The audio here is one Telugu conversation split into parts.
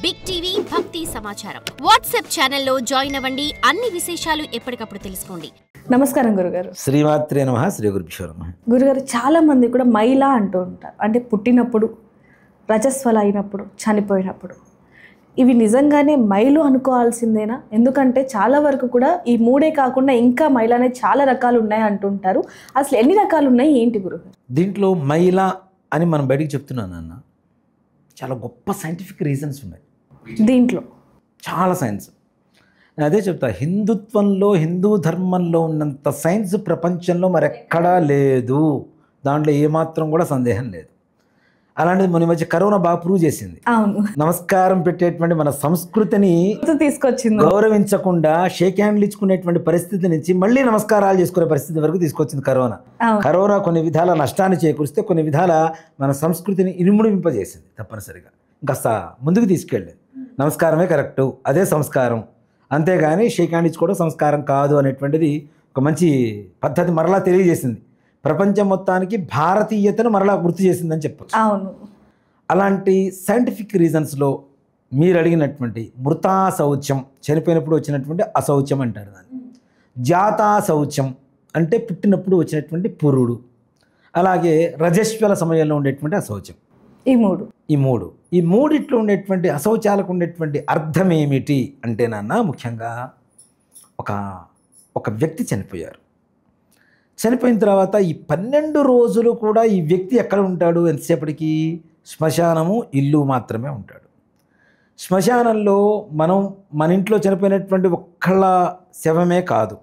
బిగ్ టీవీ భక్తి సమాచారం వాట్సాప్ ఛానల్లో జాయిన్ అవ్వండి. అన్ని విశేషాలు ఎప్పటికప్పుడు తెలుసుకోండి. నమస్కారం గురుగారు. శ్రీమాత్రే నమః. శ్రీ గురుభ్యో నమః. గురుగారు, చాలా మంది కూడా మైలా అంటూ ఉంటారు. అంటే పుట్టినప్పుడు, రజస్వల అయినప్పుడు, చనిపోయినప్పుడు. ఇవి నిజంగానే మైలు అనుకోవాల్సిందేనా? ఎందుకంటే చాలా వరకు కూడా ఈ మూడే కాకుండా ఇంకా మైలు అనేది చాలా రకాలు ఉన్నాయి అంటుంటారు. అసలు ఎన్ని రకాలు ఉన్నాయి ఏంటి గురుగారు? దీంట్లో మైల అని మనం బయటికి చెప్తున్నాను అన్న, చాలా గొప్ప సైంటిఫిక్ రీజన్స్ ఉన్నాయి దీంట్లో. చాలా సైన్స్. నేను అదే చెప్తా, హిందుత్వంలో, హిందూ ధర్మంలో ఉన్నంత సైన్స్ ప్రపంచంలో మరెక్కడా లేదు. దాంట్లో ఏమాత్రం కూడా సందేహం లేదు. అలాంటిది మన మధ్య కరోనా బాగా ప్రూవ్ చేసింది. అవును, నమస్కారం పెట్టేటువంటి మన సంస్కృతిని తీసుకొచ్చింది. గౌరవించకుండా షేక్ హ్యాండ్లు ఇచ్చుకునేటువంటి పరిస్థితి నుంచి మళ్ళీ నమస్కారాలు చేసుకునే పరిస్థితి వరకు తీసుకొచ్చింది కరోనా. కరోనా కొన్ని విధాల నష్టాన్ని చేకూరిస్తే, కొన్ని విధాల మన సంస్కృతిని ఇనుముడింపజేసింది. తప్పనిసరిగా ఇంకాస్త ముందుకు తీసుకెళ్ళేది. నమస్కారమే కరెక్టు, అదే సంస్కారం. అంతేగాని షేక్ హ్యాండ్ ఇచ్చుకోవడం సంస్కారం కాదు అనేటువంటిది ఒక మంచి పద్ధతి మరలా తెలియజేసింది. ప్రపంచం మొత్తానికి భారతీయతను మరలా గుర్తు చేసిందని చెప్పచ్చు. అవును. అలాంటి సైంటిఫిక్ రీజన్స్లో మీరు అడిగినటువంటి మృతా శౌచ్యం, చనిపోయినప్పుడు వచ్చినటువంటి అశౌచ్యం అంటారు దాన్ని. జాతా శౌచ్యం అంటే పుట్టినప్పుడు వచ్చినటువంటి పురుడు. అలాగే రజస్వల సమయంలో ఉండేటువంటి అశౌచ్యం. ఈ మూడిట్లో ఉండేటువంటి అశౌచాలకు ఉండేటువంటి అర్థం ఏమిటి అంటే నాన్న, ముఖ్యంగా ఒక వ్యక్తి చనిపోయారు. చనిపోయిన తర్వాత ఈ 12 రోజులు కూడా ఈ వ్యక్తి ఎక్కడ ఉంటాడు? ఎంతసేపటికి శ్మశానము, ఇల్లు మాత్రమే ఉంటాడు. శ్మశానంలో మన ఇంట్లో చనిపోయినటువంటి ఒక్కళ్ళ శవమే కాదు,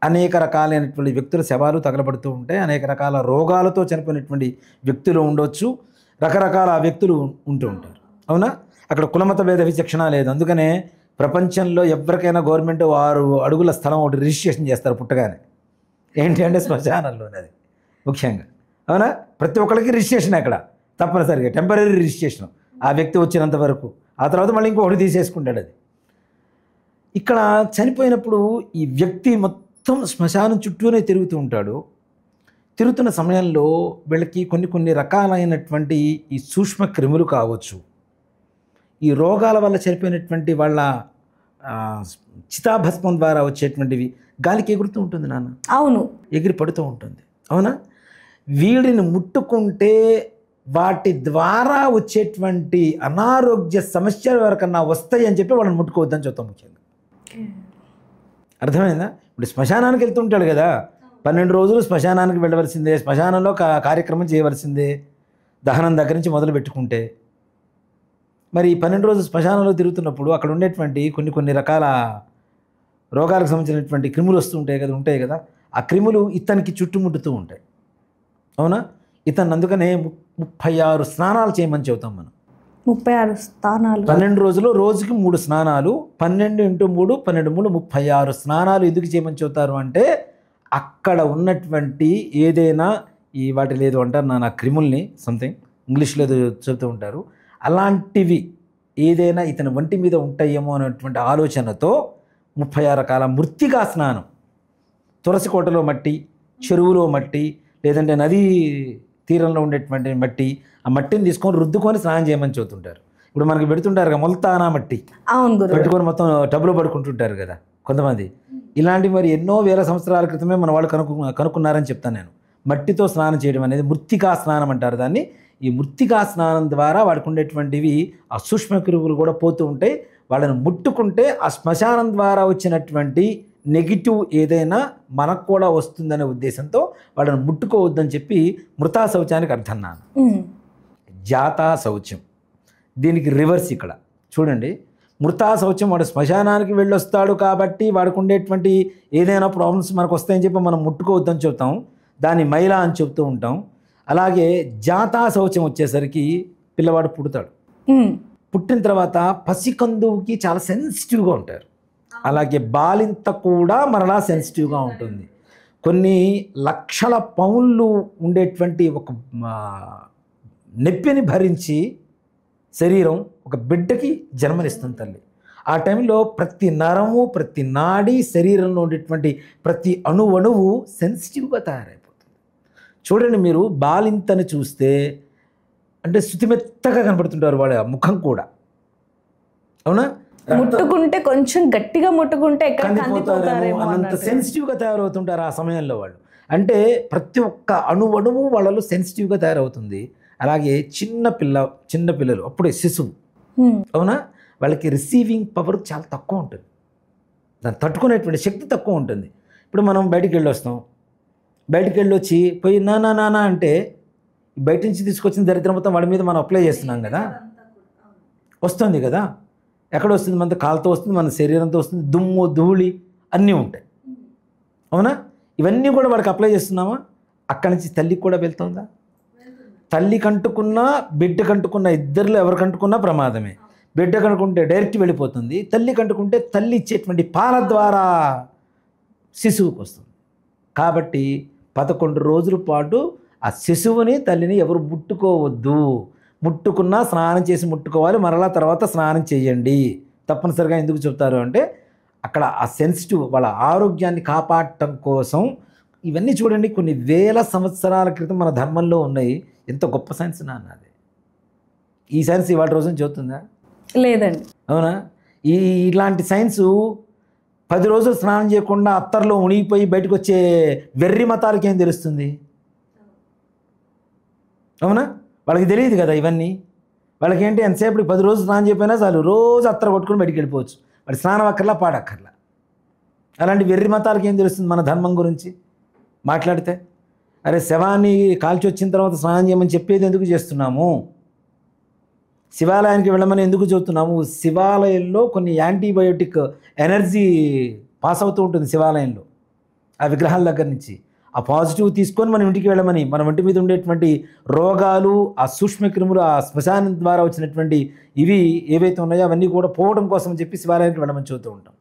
అనేక రకాలైనటువంటి వ్యక్తుల శవాలు తగలబడుతూ ఉంటాయి. అనేక రకాల రోగాలతో చనిపోయినటువంటి వ్యక్తులు ఉండొచ్చు. రకరకాల వ్యక్తులు ఉంటూ ఉంటారు. అవునా? అక్కడ కులమత భేద విచక్షణ లేదు. అందుకనే ప్రపంచంలో ఎవరికైనా గవర్నమెంట్ 6 అడుగుల స్థలం ఒకటి రిజిస్ట్రేషన్ చేస్తారు పుట్టగానే. ఏంటి అంటే శ్మశానంలోనే. అది ముఖ్యంగా. అవునా? ప్రతి ఒక్కరికి రిజిస్ట్రేషన్ అక్కడ తప్పనిసరిగా, టెంపరీ రిజిస్ట్రేషన్ ఆ వ్యక్తి వచ్చినంత వరకు. ఆ తర్వాత మళ్ళీ ఇంకొకటి తీసేసుకుంటాడు. అది ఇక్కడ చనిపోయినప్పుడు ఈ వ్యక్తి మొత్తం శ్మశానం చుట్టూనే తిరుగుతూ ఉంటాడు. తిరుగుతున్న సమయంలో వీళ్ళకి కొన్ని రకాలైనటువంటి ఈ సూక్ష్మ క్రిములు కావచ్చు, ఈ రోగాల వల్ల చనిపోయినటువంటి వాళ్ళ చితాభస్మం ద్వారా వచ్చేటువంటివి గాలికి ఎగురుతూ ఉంటుంది నాన్న. అవును, ఎగిరి పడుతూ ఉంటుంది. అవునా? వీడిని ముట్టుకుంటే వాటి ద్వారా వచ్చేటువంటి అనారోగ్య సమస్యలు ఎవరికన్నా వస్తాయి అని చెప్పి వాళ్ళని ముట్టుకోవద్దని చెప్తాం ముఖ్యంగా. అర్థమైందా? ఇప్పుడు శ్మశానానికి వెళ్తుంటాడు కదా, 12 రోజులు శ్మశానానికి వెళ్ళవలసిందే, శ్మశానంలో కార్యక్రమం చేయవలసిందే, దహనం దగ్గర నుంచి మొదలు పెట్టుకుంటే. మరి 12 రోజులు శ్మశానంలో తిరుగుతున్నప్పుడు అక్కడ ఉండేటువంటి కొన్ని రకాల రోగాలకు సంబంధించినటువంటి క్రిములు ఉంటాయి కదా. ఆ క్రిములు ఇతనికి చుట్టుముట్టుతూ ఉంటాయి. అవునా? ఇతను అందుకనే 36 స్నానాలు చేయమని చెబుతాం మనం. 36 స్నానాలు 12 రోజులు, రోజుకి 3 స్నానాలు. 12 × 3 12 3 36 స్నానాలు ఎందుకు చేయమని చెబుతారు అంటే, అక్కడ ఉన్నటువంటి ఏదైనా వాటి లేదు అంటారు నా క్రిముల్ని, సంథింగ్ ఇంగ్లీష్లో చెబుతూ ఉంటారు, అలాంటివి ఏదైనా ఇతని ఒంటి మీద ఉంటాయేమో అనేటువంటి ఆలోచనతో 36 రకాల మృత్తికా స్నానం, తులసి కోటలో మట్టి, చెరువులో మట్టి, లేదంటే నదీ తీరంలో ఉండేటువంటి మట్టి, ఆ మట్టిని తీసుకొని రుద్దుకొని స్నానం చేయమని చెబుతుంటారు. ఇప్పుడు మనకి పెడుతుంటారు కదా ముల్తానా మట్టి, పెట్టుకొని మొత్తం టబ్లో పడుకుంటుంటారు కదా కొంతమంది. ఇలాంటివి మరి ఎన్నో వేల సంవత్సరాల క్రితమే మన వాళ్ళు కనుక్కున్నారని చెప్తాను నేను. మట్టితో స్నానం చేయడం అనేది మృత్తికా స్నానం అంటారు దాన్ని. ఈ మృత్తికా స్నానం ద్వారా వాడికి ఉండేటువంటివి ఆ సూక్ష్మ క్రిములు కూడా పోతూ ఉంటాయి. వాళ్ళని ముట్టుకుంటే ఆ శ్మశానం ద్వారా వచ్చినటువంటి నెగిటివ్ ఏదైనా మనకు కూడా వస్తుందనే ఉద్దేశంతో వాళ్ళని ముట్టుకోవద్దని చెప్పి మృతా శౌచానికి అర్థం నాన్న. జాతా శౌచ్యం దీనికి రివర్స్. ఇక్కడ చూడండి, మృతా శౌచ్యం వాడు శ్మశానానికి వెళ్ళొస్తాడు కాబట్టి వాడికి ఉండేటువంటి ఏదైనా ప్రాబ్లమ్స్ మనకు వస్తాయని చెప్పి మనం ముట్టుకోవద్దని చెప్తాం, దాన్ని మైలా అని చెప్తూ ఉంటాం. అలాగే జాతా శౌచ్యం వచ్చేసరికి పిల్లవాడు పుడతాడు. పుట్టిన తర్వాత పసికందువుకి చాలా సెన్సిటివ్గా ఉంటారు. అలాగే బాలింత కూడా మరలా సెన్సిటివ్గా ఉంటుంది. కొన్ని లక్షల పౌండ్లు ఉండేటువంటి ఒక నొప్పిని భరించి శరీరం ఒక బిడ్డకి జన్మనిస్తుంది తల్లి. ఆ టైంలో ప్రతి నరము, ప్రతి నాడి, శరీరంలో ఉండేటువంటి ప్రతి అణువణువు సెన్సిటివ్గా తయారైపోతుంది. చూడండి, మీరు బాలింతని చూస్తే అంటే శుతిమెత్తగా కనపడుతుంటారు, వాళ్ళ ముఖం కూడా అవునా? ముట్టుకుంటే కొంచెం గట్టిగా ముట్టుకుంటే ఎక్కడ కందిపోతారేమో అన్నంత సెన్సిటివ్గా తయారవుతుంటారు ఆ సమయంలో వాళ్ళు. అంటే ప్రతి ఒక్క అణువణువు వాళ్ళలో సెన్సిటివ్గా తయారవుతుంది. అలాగే చిన్నపిల్లలు అప్పుడే శిశువు, అవునా, వాళ్ళకి రిసీవింగ్ పవర్ చాలా తక్కువ ఉంటుంది, దాన్ని తట్టుకునేటువంటి శక్తి తక్కువ ఉంటుంది. ఇప్పుడు మనం బయటికి వెళ్ళి వస్తాం, బయటికి వెళ్ళి వచ్చి పోయి నానా అంటే బయట నుంచి తీసుకొచ్చిన దరిద్రం మొత్తం వాడి మీద మనం అప్లై చేస్తున్నాం కదా, వస్తుంది కదా. ఎక్కడ వస్తుంది? మన కాలుతో వస్తుంది, మన శరీరంతో వస్తుంది, దుమ్ము ధూళి అన్నీ ఉంటాయి, అవునా? ఇవన్నీ కూడా వాడికి అప్లై చేస్తున్నామా? అక్కడి నుంచి తల్లికి కూడా వెళ్తుందా? తల్లి కంటుకున్నా బిడ్డ కంటుకున్నా ఇద్దరిలో ఎవరు కంటుకున్నా ప్రమాదమే. బిడ్డ కంటుకుంటే డైరెక్ట్ వెళ్ళిపోతుంది, తల్లి కంటుకుంటే తల్లి ఇచ్చేటువంటి పాల ద్వారా శిశువుకి వస్తుంది. కాబట్టి 11 రోజుల పాటు ఆ శిశువుని తల్లిని ఎవరు ముట్టుకోవద్దు. ముట్టుకున్నా స్నానం చేసి ముట్టుకోవాలి, మరలా తర్వాత స్నానం చేయండి తప్పనిసరిగా. ఎందుకు చెప్తారు అంటే అక్కడ ఆ సెన్సిటివ్ వాళ్ళ ఆరోగ్యాన్ని కాపాడటం కోసం. ఇవన్నీ చూడండి, కొన్ని వేల సంవత్సరాల క్రితం మన ధర్మంలో ఉన్నాయి. ఎంత గొప్ప సైన్స్ అన్నది. ఈ సైన్స్ ఇవాళ రోజున చెబుతుందా? లేదండి. అవునా? ఇలాంటి సైన్సు 10 రోజులు స్నానం చేయకుండా అత్తర్లో ఉనిగిపోయి బయటకు వచ్చే వెర్రి మతాలకి ఏం తెలుస్తుంది? అవునా? వాళ్ళకి తెలియదు కదా ఇవన్నీ. వాళ్ళకి ఏంటి, ఎంతసేపు 10 రోజులు స్నానం చేయకపోయినా చాలు, రోజు అత్తర కొట్టుకొని బయటికి వెళ్ళిపోవచ్చు. వాడి స్నానం అక్కర్లా, పాడక్కర్లా. అలాంటి వెర్రి మతాలకి ఏం తెలుస్తుంది మన ధర్మం గురించి మాట్లాడితే? అరే శవాన్ని కాల్చి వచ్చిన తర్వాత స్నానం చేయమని చెప్పేది ఎందుకు చేస్తున్నాము? శివాలయానికి వెళ్ళమని ఎందుకు చెబుతున్నాము? శివాలయంలో కొన్ని యాంటీబయోటిక్ ఎనర్జీ పాస్ అవుతూ ఉంటుంది శివాలయంలో, ఆ విగ్రహాల దగ్గర నుంచి. ఆ పాజిటివ్ తీసుకొని మనం ఇంటికి వెళ్ళమని, మన ఒంటి మీద ఉండేటువంటి రోగాలు, ఆ సూక్ష్మక్రిములు, ఆ శ్మశానం ద్వారా వచ్చినటువంటి ఇవి ఏవైతే ఉన్నాయో అవన్నీ కూడా పోవడం కోసం చెప్పి శివాలయానికి వెళ్ళమని చెబుతూ ఉంటాం.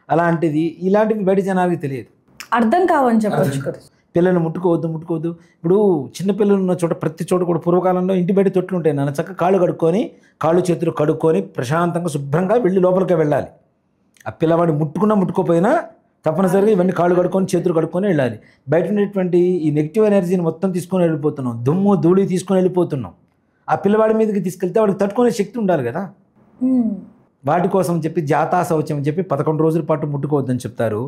ఇలాంటివి బయట జనాలకి తెలియదు, అర్థం కావని చెప్పచ్చు. పిల్లల్ని ముట్టుకోవద్దు. ఇప్పుడు చిన్నపిల్లలు ఉన్న చోట, ప్రతి చోట కూడా పూర్వకాలంలో ఇంటి బయట తొట్లు ఉంటాయి. నాన్న చక్క కాళ్ళు చేతులు కడుక్కొని ప్రశాంతంగా శుభ్రంగా వెళ్ళి లోపలికి వెళ్ళాలి. ఆ పిల్లవాడిని ముట్టుకోపోయినా తప్పనిసరిగా ఇవన్నీ కాళ్ళు కడుక్కొని చేతులు కడుక్కొని వెళ్ళాలి. బయట ఉండేటువంటి ఈ నెగిటివ్ ఎనర్జీని మొత్తం తీసుకొని వెళ్ళిపోతున్నాం, దుమ్ము ధూళి తీసుకొని వెళ్ళిపోతున్నాం. ఆ పిల్లవాడి మీదకి తీసుకెళ్తే వాడికి తట్టుకునే శక్తి ఉండాలి కదా. వాటి కోసం చెప్పి జాతా శౌచం అని చెప్పి 11 రోజుల పాటు ముట్టుకోవద్దని చెప్తారు.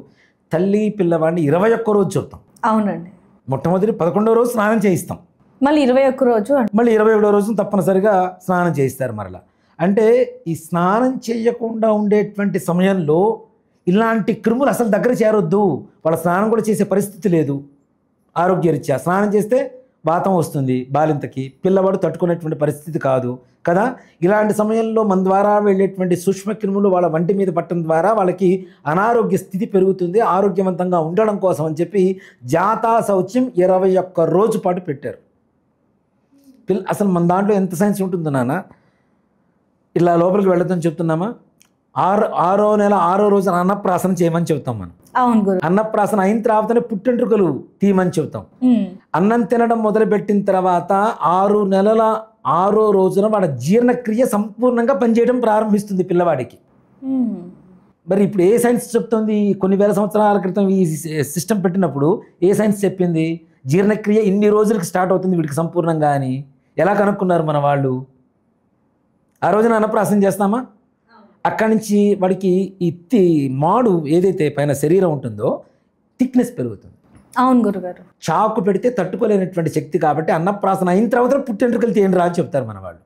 తల్లి పిల్లవాడిని 21 రోజు చెప్తాం. అవునండి. మొట్టమొదటి 11వ రోజు స్నానం చేయిస్తాం, మళ్ళీ 21 రోజు, మళ్ళీ 21వ రోజు తప్పనిసరిగా స్నానం చేయిస్తారు మరలా. అంటే ఈ స్నానం చేయకుండా ఉండేటువంటి సమయంలో ఇలాంటి క్రిములు అసలు దగ్గర చేరొద్దు. వాళ్ళ స్నానం కూడా చేసే పరిస్థితి లేదు ఆరోగ్యరీత్యా. స్నానం చేస్తే వాతం వస్తుంది బాలింతకి, పిల్లవాడు తట్టుకునేటువంటి పరిస్థితి కాదు కదా. ఇలాంటి సమయంలో మన ద్వారా వెళ్ళేటువంటి సూక్ష్మక్రిములు వాళ్ళ వంటి మీద పట్టడం ద్వారా వాళ్ళకి అనారోగ్య స్థితి పెరుగుతుంది. ఆరోగ్యవంతంగా ఉండడం కోసం అని చెప్పి జాతా శౌచ్యం 21 రోజు పాటు పెట్టారు. అసలు మన దాంట్లో ఎంత సైన్స్ ఉంటుందో నాన్న. ఇలా లోపలికి వెళ్ళొద్దని చెప్తున్నామా? 6వ నెల 6వ రోజున అన్నప్రాసన చేయమని చెబుతాం మనం. అవును గురు. అన్నప్రాసన అయిన తర్వాతనే పుట్టెంట్రుకలు తీయమని చెబుతాం. అన్నం తినడం మొదలుపెట్టిన తర్వాత 6 నెలల 6వ రోజున వాడి జీర్ణక్రియ సంపూర్ణంగా పనిచేయడం ప్రారంభిస్తుంది పిల్లవాడికి. మరి ఇప్పుడు ఏ సైన్స్ చెప్తుంది? కొన్ని వేల సంవత్సరాల క్రితం ఈ సిస్టమ్ పెట్టినప్పుడు ఏ సైన్స్ చెప్పింది? జీర్ణక్రియ ఇన్ని రోజులకి స్టార్ట్ అవుతుంది వీడికి సంపూర్ణంగా అని ఎలా కనుక్కున్నారు మన వాళ్ళు? ఆ రోజున అన్నప్రాసన చేస్తామా? అక్కడి నుంచి వాడికి ఈ మాడు ఏదైతే పైన శరీరం ఉంటుందో థిక్నెస్ పెరుగుతుంది. అవును గురుగారు. చాకు పెడితే తట్టుకోలేనటువంటి శక్తి కాబట్టి అన్నప్రాసన అయిన తర్వాత పుట్టెంట్రుకలు తీయండి రా అని చెప్తారు మన వాళ్ళు.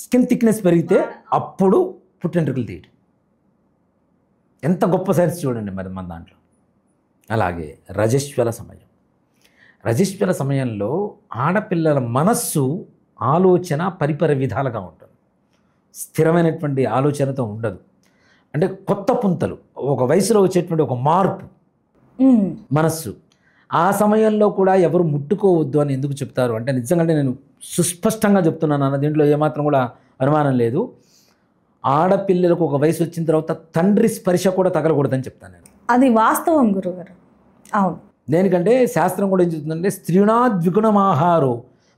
స్కిన్ థిక్నెస్ పెరిగితే అప్పుడు పుట్టెంట్రుకలు తీయడం. ఎంత గొప్ప సైన్స్ చూడండి మరి మన దాంట్లో. అలాగే రజస్వల సమయంలో ఆడపిల్లల మనస్సు ఆలోచన పరిపర విధాలుగా ఉంటుంది. స్థిరమైనటువంటి ఆలోచనతో ఉండదు. అంటే కొత్త పుంతలు, ఒక వయసులో వచ్చేటువంటి ఒక మార్పు మనస్సు. ఆ సమయంలో కూడా ఎవరు ముట్టుకోవద్దు అని ఎందుకు చెప్తారు అంటే నిజంగానే నేను సుస్పష్టంగా చెప్తున్నాను అన్న, దీంట్లో ఏమాత్రం కూడా అనుమానం లేదు. ఆడపిల్లలకు ఒక వయసు వచ్చిన తర్వాత తండ్రి స్పర్శ కూడా తగలకూడదని చెప్తాను నేను. అది వాస్తవం గురుగారు. అవును. దేనికంటే శాస్త్రం కూడా ఏం చెప్తుందంటే స్త్రీణాద్విగుణమాహారో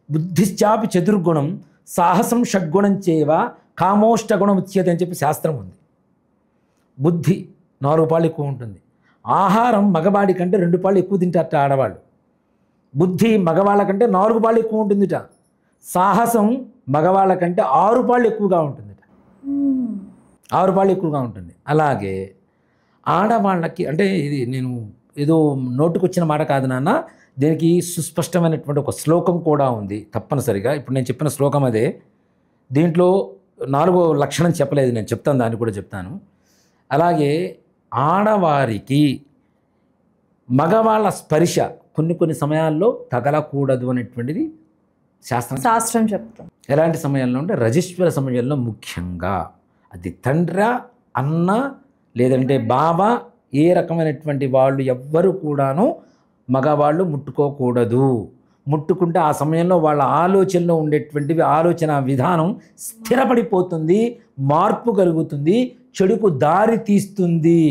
బుద్ధిశ్చాపి చతుర్గుణం సాహసం షడ్గుణం చేవ కామోష్టగుణం ఉచ్యతే అని చెప్పి శాస్త్రం ఉంది. బుద్ధి 4 పాళ్ళు ఎక్కువ ఉంటుంది. ఆహారం మగవాడి కంటే 2 పాళ్ళు ఎక్కువ తింటారట ఆడవాళ్ళు. బుద్ధి మగవాళ్ళ కంటే 4 పాళ్ళు ఎక్కువ ఉంటుందిట. సాహసం మగవాళ్ళ కంటే 6 పాళ్ళు ఎక్కువగా ఉంటుందిట. 6 పాళ్ళు ఎక్కువగా ఉంటుంది. అలాగే ఆడవాళ్ళకి అంటే ఇది నేను ఏదో నోటుకొచ్చిన మాట కాదు నాన్న, దీనికి సుస్పష్టమైనటువంటి ఒక శ్లోకం కూడా ఉంది తప్పనిసరిగా. ఇప్పుడు నేను చెప్పిన శ్లోకం అదే. దీంట్లో 4వ లక్షణం చెప్పలేదు, నేను చెప్తాను, దాన్ని కూడా చెప్తాను. అలాగే ఆడవారికి మగవాళ్ళ స్పర్శ కొన్ని సమయాల్లో తగలకూడదు అనేటువంటిది శాస్త్రం చెప్తాం. ఎలాంటి సమయంలో అంటే రజస్వర సమయంలో ముఖ్యంగా. అది తండ్రి, అన్న, లేదంటే బావ, ఏ రకమైనటువంటి వాళ్ళు ఎవ్వరు కూడాను మగవాళ్ళు ముట్టుకోకూడదు. ముట్టుకుంటే ఆ సమయంలో వాళ్ళ ఆలోచనలో ఉండేటువంటివి ఆలోచన విధానం స్థిరపడిపోతుంది, మార్పు కలుగుతుంది, చెడుకు దారి తీస్తుంది.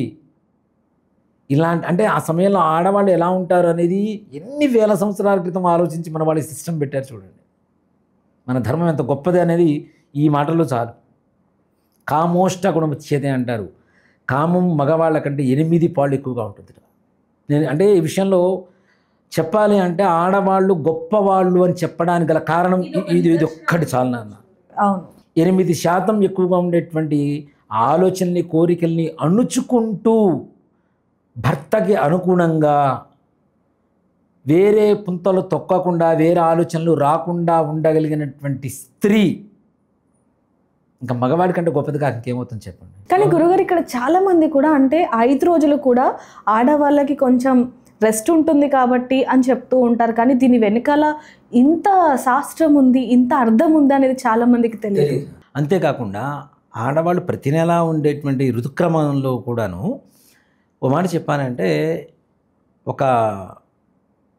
ఇలాంటి అంటే ఆ సమయంలో ఆడవాళ్ళు ఎలా ఉంటారు అనేది ఎన్ని వేల సంవత్సరాల క్రితం ఆలోచించి మన వాళ్ళ సిస్టమ్ పెట్టారు చూడండి. మన ధర్మం ఎంత గొప్పది అనేది ఈ మాటల్లో చాలు. కామోష్ట గుణముచ్యతే అంటారు. కామం మగవాళ్ళ కంటే 8 పాళ్ళు ఎక్కువగా ఉంటుంది. నేను అంటే ఈ విషయంలో చెప్పాలి అంటే ఆడవాళ్ళు గొప్పవాళ్ళు అని చెప్పడానికి గల కారణం ఇది ఒక్కటి చాలు నాన్న. అవును, 8% ఎక్కువగా ఉండేటువంటి ఆలోచనని, కోరికల్ని అణుచుకుంటూ భర్తకి అనుగుణంగా వేరే పుంతలు తొక్కకుండా, వేరే ఆలోచనలు రాకుండా ఉండగలిగినటువంటి స్త్రీ ఇంకా మగవాడి కంటే గొప్పది కాక ఇంకేమవుతుంది చెప్పండి. కానీ గురుగారు ఇక్కడ చాలా మంది కూడా అంటే 5 రోజులు కూడా ఆడవాళ్ళకి కొంచెం రెస్ట్ ఉంటుంది కాబట్టి అని చెప్తూ ఉంటారు. కానీ దీని వెనకాల ఇంత శాస్త్రం ఉంది, ఇంత అర్థం ఉంది అనేది చాలా మందికి తెలియదు. అంతేకాకుండా ఆడవాళ్ళు ప్రతి నెలా ఉండేటువంటి ఋతుక్రమంలో కూడాను ఓ మాట చెప్పానంటే ఒక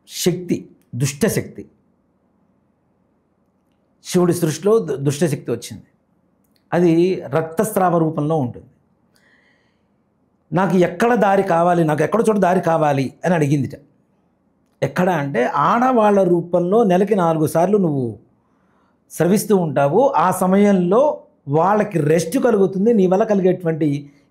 శక్తి, దుష్టశక్తి, శివుడి సృష్టిలో దుష్టశక్తి వచ్చింది. అది రక్తస్రావ రూపంలో ఉంటుంది. నాకు ఎక్కడ దారి కావాలి, నాకు ఎక్కడ చోట దారి కావాలి అని అడిగిందిట. ఎక్కడ అంటే ఆడవాళ్ళ రూపంలో నెలకి 4 సార్లు నువ్వు స్రవిస్తూ ఉంటావు. ఆ సమయంలో వాళ్ళకి రెస్ట్ కలుగుతుంది. నీ వల్ల కలిగేటువంటి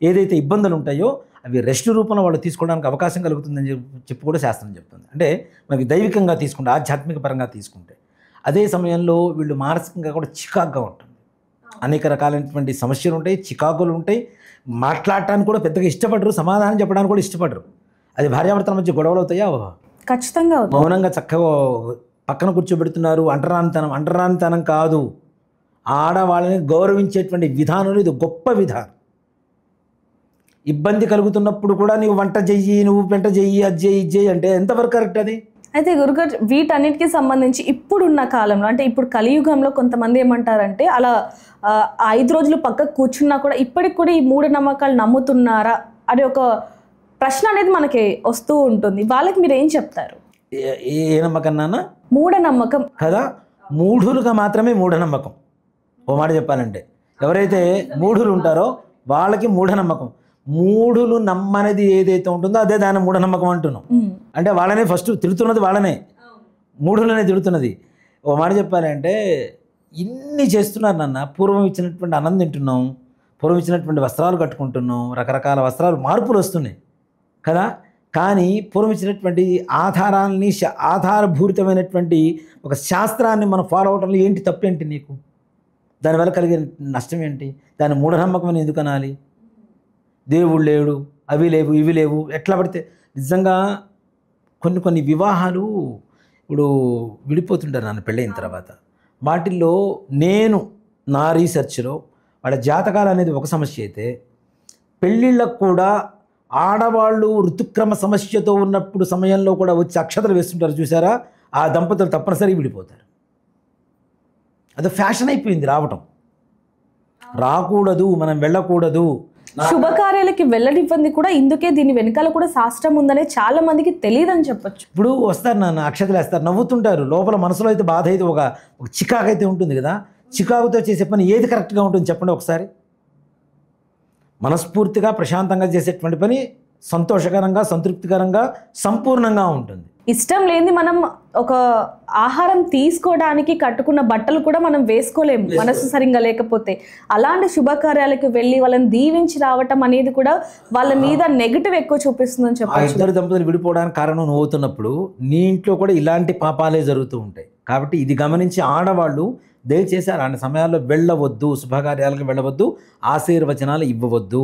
ఏదైతే ఇబ్బందులు ఉంటాయో అవి రెస్ట్ రూపంలో వాళ్ళు తీసుకోవడానికి అవకాశం కలుగుతుందని చెప్పి కూడా శాస్త్రం చెప్తుంది. అంటే మనకి దైవికంగా తీసుకుంటే, ఆధ్యాత్మిక పరంగా తీసుకుంటే, అదే సమయంలో వీళ్ళు మానసికంగా కూడా చికాకుగా ఉంటుంది. అనేక రకాలైనటువంటి సమస్యలు ఉంటాయి, చికాకులు ఉంటాయి. మాట్లాడటానికి కూడా పెద్దగా ఇష్టపడరు, సమాధానం చెప్పడానికి కూడా ఇష్టపడరు. అది భార్యాభర్తల మధ్య గొడవలు అవుతాయా? ఖచ్చితంగా మౌనంగా చక్కగా పక్కన కూర్చోబెడుతున్నారు. అంటరానితనం కాదు, ఆడవాళ్ళని గౌరవించేటువంటి విధానం ఇది గొప్ప విధానం. ఇబ్బంది కలుగుతున్నప్పుడు కూడా నువ్వు వంట చెయ్యి, నువ్వు పెంట చెయ్యి, అది చెయ్యి, ఇది చెయ్యి అంటే ఎంతవరకు కరెక్ట్ అది? అయితే గురుగారు వీటన్నిటికీ సంబంధించి ఇప్పుడున్న కాలంలో అంటే ఇప్పుడు కలియుగంలో కొంతమంది ఏమంటారంటే అలా 5 రోజులు పక్కకు కూర్చున్నా కూడా ఇప్పటికి కూడా ఈ మూఢనమ్మకాలు నమ్ముతున్నారా అనే ఒక ప్రశ్న అనేది మనకి వస్తూ ఉంటుంది. వాళ్ళకి మీరు ఏం చెప్తారు? ఏ నమ్మకం నాన్న? మూఢనమ్మకం కదా. మూఢులుగా మాత్రమే మూఢనమ్మకం. ఓ మాట చెప్పాలంటే ఎవరైతే మూఢులు ఉంటారో వాళ్ళకి మూఢనమ్మకం. మూఢులు నమ్మనేది ఏదైతే ఉంటుందో అదే దాని మూఢనమ్మకం అంటున్నాం. అంటే వాళ్ళనే ఫస్ట్ తిడుతున్నది, వాళ్ళనే మూఢులనే తిడుతున్నది. ఓ మాట చెప్పాలంటే ఇన్ని చేస్తున్నారు నాన్న. పూర్వం ఇచ్చినటువంటి అన్నం తింటున్నాం, పూర్వం ఇచ్చినటువంటి వస్త్రాలు కట్టుకుంటున్నాం, రకరకాల వస్త్రాలు మార్పులు వస్తున్నాయి కదా. కానీ పూర్వం ఇచ్చినటువంటి ఆధారాలని, ఆధారభూరితమైనటువంటి ఒక శాస్త్రాన్ని మనం ఫాలో అవడంలో ఏంటి తప్పేంటి నీకు? దానివల్ల కలిగే నష్టం ఏంటి? దాని మూఢనమ్మకం అని ఎందుకు అనాలి? దేవుడు లేడు, అవి లేవు, ఇవి లేవు, ఎట్లా పడితే. నిజంగా కొన్ని వివాహాలు ఇప్పుడు విడిపోతుంటారు నన్ను పెళ్ళైన తర్వాత. వాటిల్లో నేను నా రీసెర్చ్లో వాళ్ళ జాతకాలు అనేది ఒక సమస్య అయితే, పెళ్ళిళ్ళకు కూడా ఆడవాళ్ళు ఋతుక్రమ సమస్యతో ఉన్నప్పుడు సమయంలో కూడా వచ్చి అక్షతలు వేస్తుంటారు చూసారా, ఆ దంపతులు తప్పనిసరిగా విడిపోతారు. అది ఫ్యాషన్ అయిపోయింది రావటం. రాకూడదు, మనం వెళ్ళకూడదు. శుభకార్యాలకి వెళ్ళనివ్వంది కూడా ఇందుకే. దీని వెనకాల కూడా శాస్త్రం ఉందనే చాలా మందికి తెలియదని చెప్పొచ్చు. ఇప్పుడు వస్తారు నాన్న, అక్షతలు వేస్తారు, నవ్వుతుంటారు. లోపల మనసులో అయితే బాధ అయితే ఒక చికాకు అయితే ఉంటుంది కదా. చికాకుతో చేసే పని ఏది కరెక్ట్గా ఉంటుంది చెప్పండి ఒకసారి? మనస్ఫూర్తిగా ప్రశాంతంగా చేసేటువంటి పని సంతోషకరంగా, సంతృప్తికరంగా, సంపూర్ణంగా ఉంటుంది. ఇష్టం లేని మనం ఒక ఆహారం తీసుకోవడానికి కట్టుకున్న బట్టలు కూడా మనం వేసుకోలేము మనసు సరిగ్గా లేకపోతే. అలాంటి శుభకార్యాలకు వెళ్ళి వాళ్ళని దీవించి రావటం అనేది కూడా వాళ్ళ మీద నెగిటివ్ ఎక్కువ చూపిస్తుందని చెప్పచ్చు. ఇద్దరు దంపతులు విడిపోవడానికి కారణం నువ్వు అవుతున్నప్పుడు నీ ఇంట్లో కూడా ఇలాంటి పాపాలే జరుగుతూ ఉంటాయి. కాబట్టి ఇది గమనించి ఆడవాళ్ళు దయచేసి అలాంటి సమయాల్లో వెళ్ళవద్దు, శుభకార్యాలకు వెళ్ళవద్దు, ఆశీర్వచనాలు ఇవ్వవద్దు.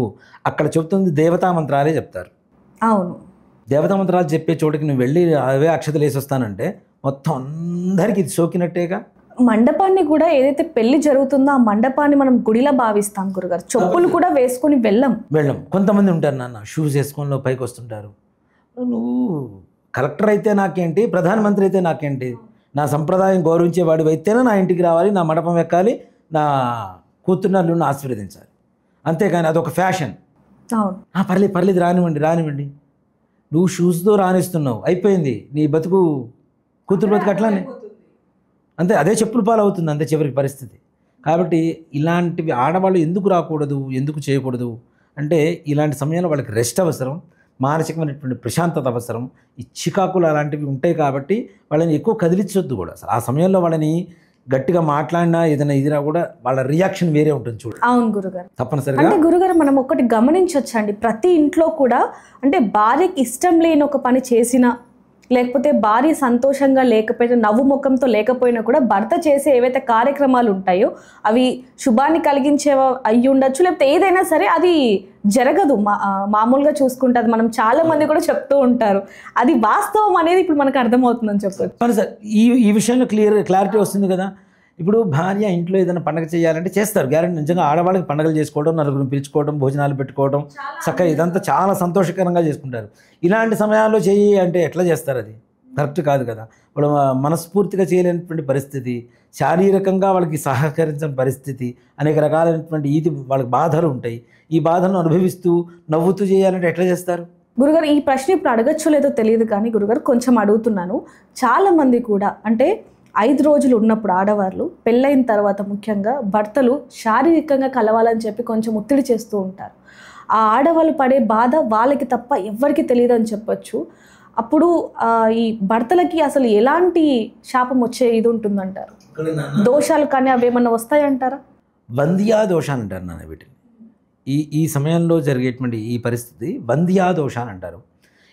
అక్కడ చెప్తుంది దేవతా మంత్రాలే చెప్తారు. అవును, దేవతా మంత్రాలు చెప్పే చోటుకి నువ్వు వెళ్ళి అవే అక్షతలు వేసి వస్తానంటే మొత్తం అందరికీ ఇది సోకినట్టేగా. మండపాన్ని కూడా ఏదైతే పెళ్లి జరుగుతుందో ఆ మండపాన్ని మనం గుడిలా భావిస్తాం గురుగారు. చెప్పులు కూడా వేసుకొని వెళ్ళం. కొంతమంది ఉంటారు నాన్న, షూస్ వేసుకొని పైకి వస్తుంటారు. నువ్వు కలెక్టర్ అయితే నాకేంటి, ప్రధానమంత్రి అయితే నాకేంటి, నా సంప్రదాయం గౌరవించేవాడు అయితేనే నా ఇంటికి రావాలి, నా మండపం ఎక్కాలి, నా కూతుర్నల్లుని ఆశీర్వదించాలి. అంతేకాని అదొక ఫ్యాషన్. అవును, పర్లేదు రానివ్వండి. నువ్వు షూస్తో రానిస్తున్నావు, అయిపోయింది నీ బతుకు, కూతురు బతుకు అట్లానే అంతే, అదే చెప్పులు పాలు అవుతుంది అంతే చివరికి పరిస్థితి. కాబట్టి ఇలాంటివి ఆడవాళ్ళు ఎందుకు రాకూడదు, ఎందుకు చేయకూడదు అంటే ఇలాంటి సమయంలో వాళ్ళకి రెస్ట్ అవసరం, మానసికమైనటువంటి ప్రశాంతత అవసరం. ఈ చికాకులు అలాంటివి ఉంటాయి కాబట్టి వాళ్ళని ఎక్కువ కదిలించొద్దు కూడా. అసలు ఆ సమయంలో వాళ్ళని గట్టిగా మాట్లాడినా ఏదైనా ఇదినా కూడా వాళ్ళ రియాక్షన్ వేరే ఉంటుంది చూడు. అవును గురుగారు, తప్పనిసరిగా. అంటే గురుగారు మనం ఒకటి గమనించవచ్చండి, ప్రతి ఇంట్లో కూడా అంటే భార్యకి ఇష్టం లేని ఒక పని చేసినా, లేకపోతే భార్య సంతోషంగా లేకపోయినా, నవ్వు ముఖంతో లేకపోయినా కూడా భర్త చేసే ఏవైతే కార్యక్రమాలు ఉంటాయో అవి శుభాన్ని కలిగించేవా అయ్యి ఉండొచ్చు, లేకపోతే ఏదైనా సరే అది జరగదు. మామూలుగా చూసుకుంటే అది మనం చాలా మంది కూడా చెప్తూ ఉంటారు. అది వాస్తవం అనేది ఇప్పుడు మనకు అర్థమవుతుందని చెప్పచ్చు. సార్ ఈ విషయంలో క్లారిటీ వస్తుంది కదా. ఇప్పుడు భార్య ఇంట్లో ఏదైనా పండగ చేయాలంటే చేస్తారు, గ్యారెంటీ. నిజంగా ఆడవాళ్ళకి పండుగలు చేసుకోవడం, నలుగురిని పిలుచుకోవడం, భోజనాలు పెట్టుకోవడం, చక్కగా ఇదంతా చాలా సంతోషకరంగా చేసుకుంటారు. ఇలాంటి సమయాల్లో చెయ్యి అంటే ఎట్లా చేస్తారు? అది కరెక్ట్ కాదు కదా. వాళ్ళు మనస్ఫూర్తిగా చేయలేనటువంటి పరిస్థితి, శారీరకంగా వాళ్ళకి సహకరించిన పరిస్థితి, అనేక రకాలైనటువంటి వాళ్ళకి బాధలు ఉంటాయి. ఈ బాధలను అనుభవిస్తూ నవ్వుతూ చేయాలంటే ఎట్లా చేస్తారు? గురుగారు, ఈ ప్రశ్న ఇప్పుడు అడగచ్చో లేదో తెలియదు కానీ గురుగారు కొంచెం అడుగుతున్నాను. చాలామంది కూడా అంటే 5 రోజులు ఉన్నప్పుడు ఆడవాళ్ళు పెళ్ళైన తర్వాత ముఖ్యంగా భర్తలు శారీరకంగా కలవాలని చెప్పి కొంచెం ఒత్తిడి చేస్తూ ఉంటారు. ఆ ఆడవాళ్ళు పడే బాధ వాళ్ళకి తప్ప ఎవ్వరికి తెలియదు అని చెప్పొచ్చు. అప్పుడు ఈ భర్తలకి అసలు ఎలాంటి శాపం వచ్చే ఇది ఉంటుందంటారు? దోషాలు కానీ అవి ఏమన్నా వస్తాయంటారా? వంద్యా దోషాలు అంటారు నాన్న వీటిని. ఈ సమయంలో జరిగేటువంటి ఈ పరిస్థితి వంద్యా దోషాలు అంటారు.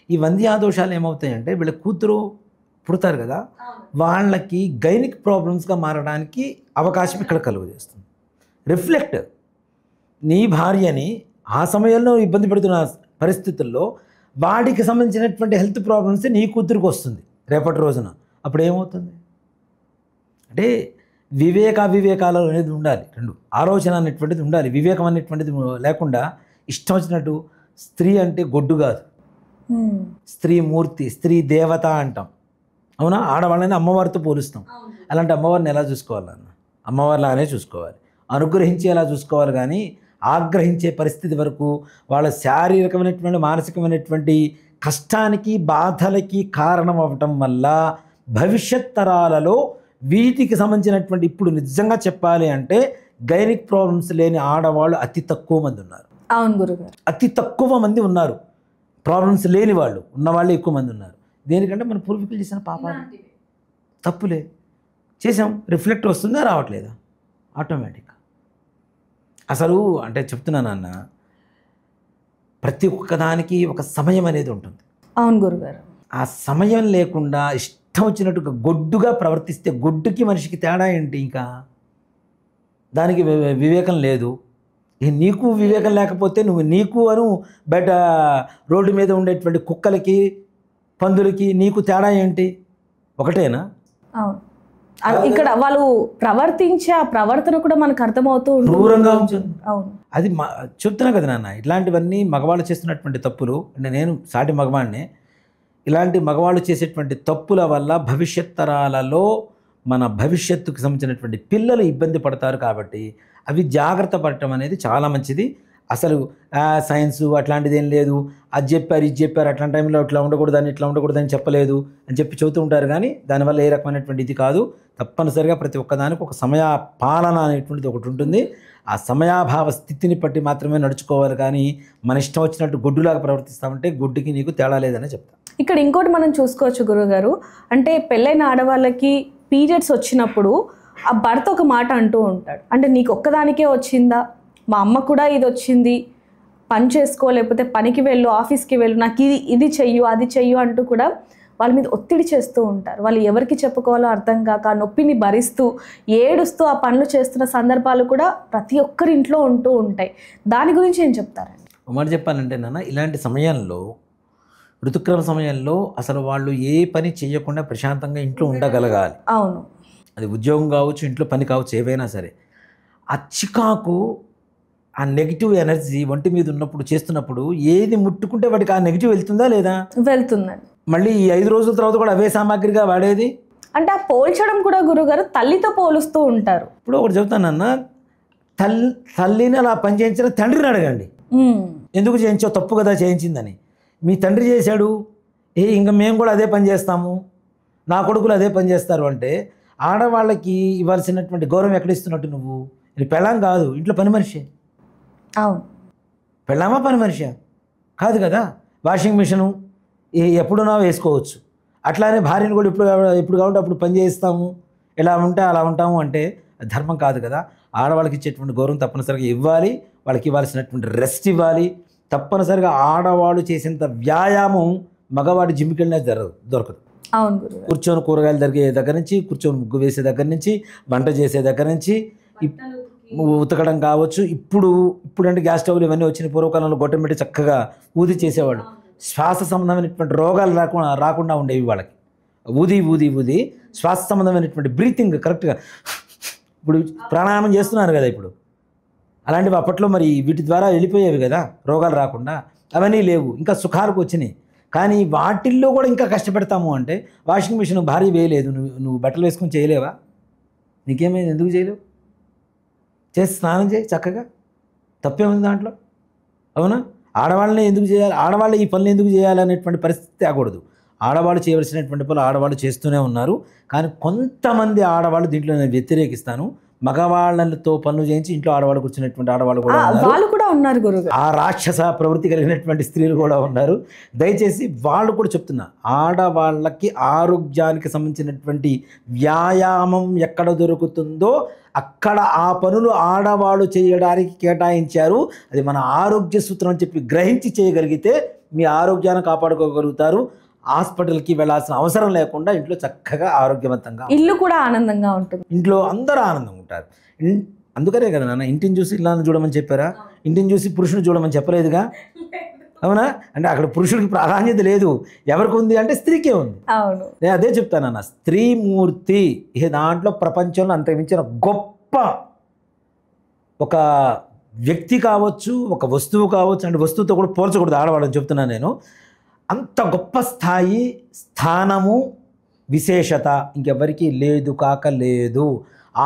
ఈ వంద్యా దోషాలు ఏమవుతాయంటే వీళ్ళ కూతురు పుడతారు కదా, వాళ్ళకి గైనిక్ ప్రాబ్లమ్స్గా మారడానికి అవకాశం ఇక్కడ కలుగు చేస్తుంది. రిఫ్లెక్ట్ నీ భార్యని ఆ సమయంలో ఇబ్బంది పెడుతున్న పరిస్థితుల్లో వాడికి సంబంధించినటువంటి హెల్త్ ప్రాబ్లమ్స్ నీ కూతురికి వస్తుంది రేపటి రోజున. అప్పుడు ఏమవుతుంది అంటే వివేకాలు అనేది ఉండాలి, రెండు ఆలోచన అనేటువంటిది ఉండాలి. వివేకం అనేటువంటిది లేకుండా ఇష్టం వచ్చినట్టు. స్త్రీ అంటే గొడ్డు కాదు, స్త్రీ మూర్తి, స్త్రీ దేవత అంటాం, అవునా? ఆడవాళ్ళని అమ్మవారితో పోలుస్తాం. అలాంటి అమ్మవారిని ఎలా చూసుకోవాలన్న? అమ్మవారిలాగానే చూసుకోవాలి, అనుగ్రహించి ఎలా చూసుకోవాలి. కానీ ఆగ్రహించే పరిస్థితి వరకు వాళ్ళ శారీరకమైనటువంటి మానసికమైనటువంటి కష్టానికి బాధలకి కారణం అవ్వటం వల్ల భవిష్యత్ తరాలలో వీటికి సంబంధించినటువంటి, ఇప్పుడు నిజంగా చెప్పాలి అంటే గైనిక్ ప్రాబ్లమ్స్ లేని ఆడవాళ్ళు అతి తక్కువ మంది ఉన్నారు. అవును గురుగారు, అతి తక్కువ మంది ఉన్నారు. ప్రాబ్లమ్స్ లేని వాళ్ళు ఉన్నవాళ్ళు ఎక్కువ మంది ఉన్నారు. దేనికంటే మన పూర్వీకులు చేసిన పాపాలు, తప్పులే చేసాం. రిఫ్లెక్ట్ వస్తుందా రావట్లేదా? ఆటోమేటిక్గా. అసలు అంటే చెప్తున్నాను అన్న, ప్రతి ఒక్కదానికి ఒక సమయం అనేది ఉంటుంది. అవును గురుగారు. ఆ సమయం లేకుండా ఇష్టం వచ్చినట్టుగా గొడ్డుగా ప్రవర్తిస్తే గొడ్డుకి మనిషికి తేడా ఏంటి? ఇంకా దానికి వివేకం లేదు. నీకు వివేకం లేకపోతే నీకు బయట రోడ్డు మీద ఉండేటువంటి కుక్కలకి, పందులకి నీకు తేడా ఏంటి? ఒకటేనా? అవును, ఇక్కడ వాళ్ళు ప్రవర్తించే ఆ ప్రవర్తన కూడా మనకు అర్థమవుతూ క్రూరంగా ఉంటుంది. అవును, అది చెప్తున్నా కదా నాన్న, ఇట్లాంటివన్నీ మగవాళ్ళు చేస్తున్నటువంటి తప్పులు. అంటే నేను సాటి మగవాడినే. ఇలాంటి మగవాళ్ళు చేసేటువంటి తప్పుల వల్ల భవిష్యత్ తరాలలో మన భవిష్యత్తుకు సంబంధించినటువంటి పిల్లలు ఇబ్బంది పడతారు. కాబట్టి అవి జాగ్రత్త పడటం అనేది చాలా మంచిది. అసలు సైన్సు అట్లాంటిది ఏం లేదు, అది చెప్పారు ఇది చెప్పారు, అట్లాంటి టైంలో ఇట్లా ఉండకూడదని ఇట్లా ఉండకూడదని చెప్పలేదు అని చెప్పి చెబుతూ ఉంటారు. కానీ దానివల్ల ఏ రకమైనటువంటి ఇది కాదు. తప్పనిసరిగా ప్రతి ఒక్కదానికి ఒక సమయ పాలన అనేటువంటిది ఒకటి ఉంటుంది. ఆ సమయాభావ స్థితిని బట్టి మాత్రమే నడుచుకోవాలి. కానీ మన ఇష్టం వచ్చినట్టు గొడ్డులాగా ప్రవర్తిస్తామంటే గుడ్డుకి నీకు తేడా లేదని చెప్తాను. ఇక్కడ ఇంకోటి మనం చూసుకోవచ్చు గురుగారు, అంటే పెళ్ళైన ఆడవాళ్ళకి పీరియడ్స్ వచ్చినప్పుడు ఆ భర్త ఒక మాట అంటూ ఉంటాడు, అంటే నీకు ఒక్కదానికే వచ్చిందా, మా అమ్మ కూడా ఇది వచ్చింది, పని చేసుకో, లేకపోతే పనికి వెళ్ళు, ఆఫీస్కి వెళ్ళు, నాకు ఇది చెయ్యు అది చెయ్యు అంటూ కూడా వాళ్ళ మీద ఒత్తిడి చేస్తూ ఉంటారు. వాళ్ళు ఎవరికి చెప్పుకోవాలో అర్థం కాక ఆ నొప్పిని భరిస్తూ ఏడుస్తూ ఆ పనులు చేస్తున్న సందర్భాలు కూడా ప్రతి ఒక్కరి ఇంట్లో ఉంటూ ఉంటాయి. దాని గురించి ఏం చెప్తారండి? మాట చెప్పాలంటే నాన్న, ఇలాంటి సమయంలో ఋతుక్రమ సమయంలో అసలు వాళ్ళు ఏ పని చేయకుండా ప్రశాంతంగా ఇంట్లో ఉండగలగాలి. అవును, అది ఉద్యోగం కావచ్చు, ఇంట్లో పని కావచ్చు, ఏవైనా సరే ఆ చికాకు, ఆ నెగిటివ్ ఎనర్జీ ఒంటి మీద ఉన్నప్పుడు చేస్తున్నప్పుడు ఏది ముట్టుకుంటే వాడికి ఆ నెగిటివ్ వెళ్తుందా లేదా? వెళ్తుందండి. మళ్ళీ ఈ 5 రోజుల తర్వాత కూడా అవే సామాగ్రిగా వాడేది. అంటే ఆ పోల్చడం కూడా గురుగారు తల్లితో పోలుస్తూ ఉంటారు. ఇప్పుడు ఒకటి చెప్తానన్నా, తల్లిని అలా పని చేయించిన తండ్రిని అడగండి, ఎందుకు చేయించావు, తప్పు కదా చేయించిందని. మీ తండ్రి చేశాడు, ఇంకా మేము కూడా అదే పని చేస్తాము, నా కొడుకులు అదే పని చేస్తారు అంటే ఆడవాళ్ళకి ఇవ్వాల్సినటువంటి గౌరవం ఎక్కడ ఇస్తున్నట్టు నువ్వు? ఇది పెళ్ళాం కాదు, ఇంట్లో పని మనిషి. అవును, పెళ్ళామా పని మనిషి కాదు కదా. వాషింగ్ మిషను ఎప్పుడున్నా వేసుకోవచ్చు, అట్లానే భార్యను కూడా ఇప్పుడు కాబట్టి అప్పుడు పని చేస్తాము, ఎలా ఉంటే అలా ఉంటాము అంటే ధర్మం కాదు కదా. ఆడవాళ్ళకి ఇచ్చేటువంటి గౌరవం తప్పనిసరిగా ఇవ్వాలి, వాళ్ళకి ఇవ్వాల్సినటువంటి రెస్ట్ ఇవ్వాలి. తప్పనిసరిగా ఆడవాళ్ళు చేసేంత వ్యాయామం మగవాడి జిమ్కి వెళ్ళినా దొరకదు. అవును గురుగారు. కూర్చొని కూరగాయలు తరిగే దగ్గర నుంచి, కూర్చొని ముగ్గు వేసే దగ్గర నుంచి, వంట చేసే దగ్గర నుంచి, ఉతకడం కావచ్చు. ఇప్పుడు అంటే గ్యాస్ స్టవ్లు ఇవన్నీ వచ్చిన పూర్వకాలంలో గొట్టం పెట్టి చక్కగా ఊది చేసేవాళ్ళు. శ్వాస సంబంధమైనటువంటి రోగాలు రాకుండా ఉండేవి వాళ్ళకి. ఊది శ్వాస సంబంధమైనటువంటి బ్రీతింగ్ కరెక్ట్గా. ఇప్పుడు ప్రాణాయామం చేస్తున్నారు కదా ఇప్పుడు, అలాంటివి అప్పట్లో మరి వీటి ద్వారా వెళ్ళిపోయేవి కదా రోగాలు రాకుండా. అవన్నీ లేవు, ఇంకా సుఖాలకు వచ్చినాయి. కానీ వాటిల్లో కూడా ఇంకా కష్టపెడతాము అంటే వాషింగ్ మిషన్ భారీ వేయలేదు, నువ్వు బట్టలు వేసుకొని చేయలేవా? నీకేమైంది, ఎందుకు చేయలేవు? చేసి స్నానం చేయి చక్కగా, తప్పేముంది దాంట్లో? అవునా? ఆడవాళ్ళని ఎందుకు చేయాలి, ఆడవాళ్ళు ఈ పనులు ఎందుకు చేయాలి అనేటువంటి పరిస్థితి తేకూడదు. ఆడవాళ్ళు చేయవలసినటువంటి పనులు ఆడవాళ్ళు చేస్తూనే ఉన్నారు. కానీ కొంతమంది ఆడవాళ్ళు దీంట్లో నేను వ్యతిరేకిస్తాను. మగవాళ్ళతో పనులు చేయించి ఇంట్లో ఆడవాళ్ళు కూర్చున్నటువంటి ఆడవాళ్ళు కూడా వాళ్ళు కూడా ఉన్నారు గురుగారు. ఆ రాక్షస ప్రవృత్తి కలిగినటువంటి స్త్రీలు కూడా ఉన్నారు. దయచేసి వాళ్ళు కూడా చెప్తున్నా, ఆడవాళ్ళకి ఆరోగ్యానికి సంబంధించినటువంటి వ్యాయామం ఎక్కడ దొరుకుతుందో అక్కడ ఆ పనులు ఆడవాళ్ళు చేయడానికి కేటాయించారు. అది మన ఆరోగ్య సూత్రం అని చెప్పి గ్రహించి చేయగలిగితే మీ ఆరోగ్యాన్ని కాపాడుకోగలుగుతారు. హాస్పిటల్కి వెళ్ళాల్సిన అవసరం లేకుండా ఇంట్లో చక్కగా ఆరోగ్యవంతంగా, ఇల్లు కూడా ఆనందంగా ఉంటుంది, ఇంట్లో అందరూ ఆనందంగా ఉంటారు. అందుకనే కదా నాన్న ఇంటిని చూసి ఇల్లాన్ని చూడమని చెప్పారా? ఇంటిని చూసి పురుషుని చూడమని చెప్పలేదుగా, అవునా? అంటే అక్కడ పురుషుడికి ప్రాధాన్యత లేదు, ఎవరికి ఉంది అంటే స్త్రీకే ఉంది. అవును, నేను అదే చెప్తానన్న, స్త్రీమూర్తి ఇక దాంట్లో ప్రపంచంలో అంతమించిన గొప్ప ఒక వ్యక్తి కావచ్చు, ఒక వస్తువు కావచ్చు. అంటే వస్తువుతో కూడా పోల్చకూడదు ఆడవాళ్ళని చెప్తున్నాను నేను. అంత గొప్ప స్థాయి, స్థానము, విశేషత ఇంకెవరికి లేదు కాక లేదు.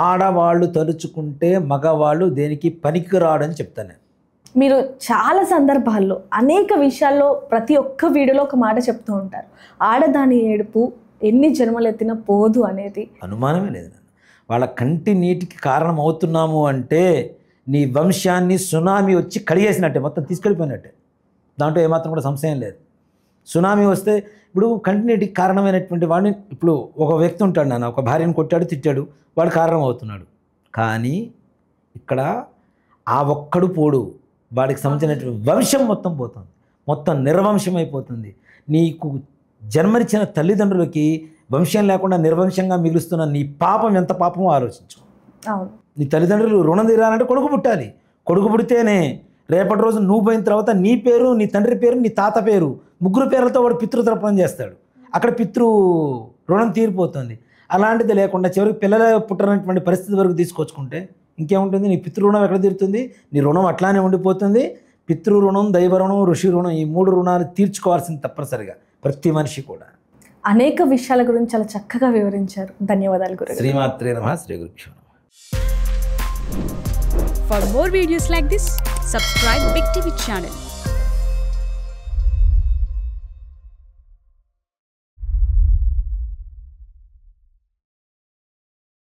ఆడవాళ్ళు తలుచుకుంటే మగవాళ్ళు దేనికి పనికిరాడని చెప్తాను నేను. మీరు చాలా సందర్భాల్లో అనేక విషయాల్లో ప్రతి ఒక్క వీడియోలో ఒక మాట చెప్తూ ఉంటారు, ఆడదాని ఏడుపు ఎన్ని జన్మలు ఎత్తినా పోదు అనేది. అనుమానమే లేదు. వాళ్ళ కంటి నీటికి కారణం అవుతున్నాము అంటే నీ వంశాన్ని సునామీ వచ్చి కడిగేసినట్టే, మొత్తం తీసుకెళ్ళిపోయినట్టే. దాంట్లో ఏమాత్రం కూడా సంశయం లేదు. సునామీ వస్తే ఇప్పుడు కంటిన్యూటీకి కారణమైనటువంటి వాడిని, ఇప్పుడు ఒక వ్యక్తి ఉంటాడు నాన్న, ఒక భార్యను కొట్టాడు, తిట్టాడు, వాడు కారణం అవుతున్నాడు. కానీ ఇక్కడ ఆ ఒక్కడు పోడు, వాడికి సంబంధించినటువంటి వంశం మొత్తం పోతుంది, మొత్తం నిర్వంశం అయిపోతుంది. నీకు జన్మనిచ్చిన తల్లిదండ్రులకి వంశం లేకుండా నిర్వంశంగా మిగులుస్తున్న నీ పాపం ఎంత పాపమో ఆలోచించు. అవును, నీ తల్లిదండ్రులు రుణం తీరాలంటే కొడుకు పుట్టాలి. కొడుకు పుడితేనే రేపటి రోజు నువ్వు పోయిన తర్వాత నీ పేరు, నీ తండ్రి పేరు, నీ తాత పేరు, ముగ్గురు పేర్లతో వాడు పితృతర్పణం చేస్తాడు. అక్కడ పితృ రుణం తీరిపోతుంది. అలాంటిది లేకుండా చివరికి పిల్లల పుట్టనటువంటి పరిస్థితి వరకు తీసుకొచ్చుకుంటే ఇంకేముంటుంది? నీ పితృ రుణం ఎక్కడ తీరుతుంది? నీ రుణం అట్లానే ఉండిపోతుంది. పితృ రుణం, దైవ రుణం, ఋషి రుణం, ఈ 3 రుణాలు తీర్చుకోవాల్సింది తప్పనిసరిగా ప్రతి మనిషి కూడా. అనేక విషయాల గురించి చాలా చక్కగా వివరించారు. ధన్యవాదాలు గురుగారు. శ్రీమాత్రే నమః. శ్రీ గురుభ్యో నమః. For more videos like this, subscribe Big TV channel.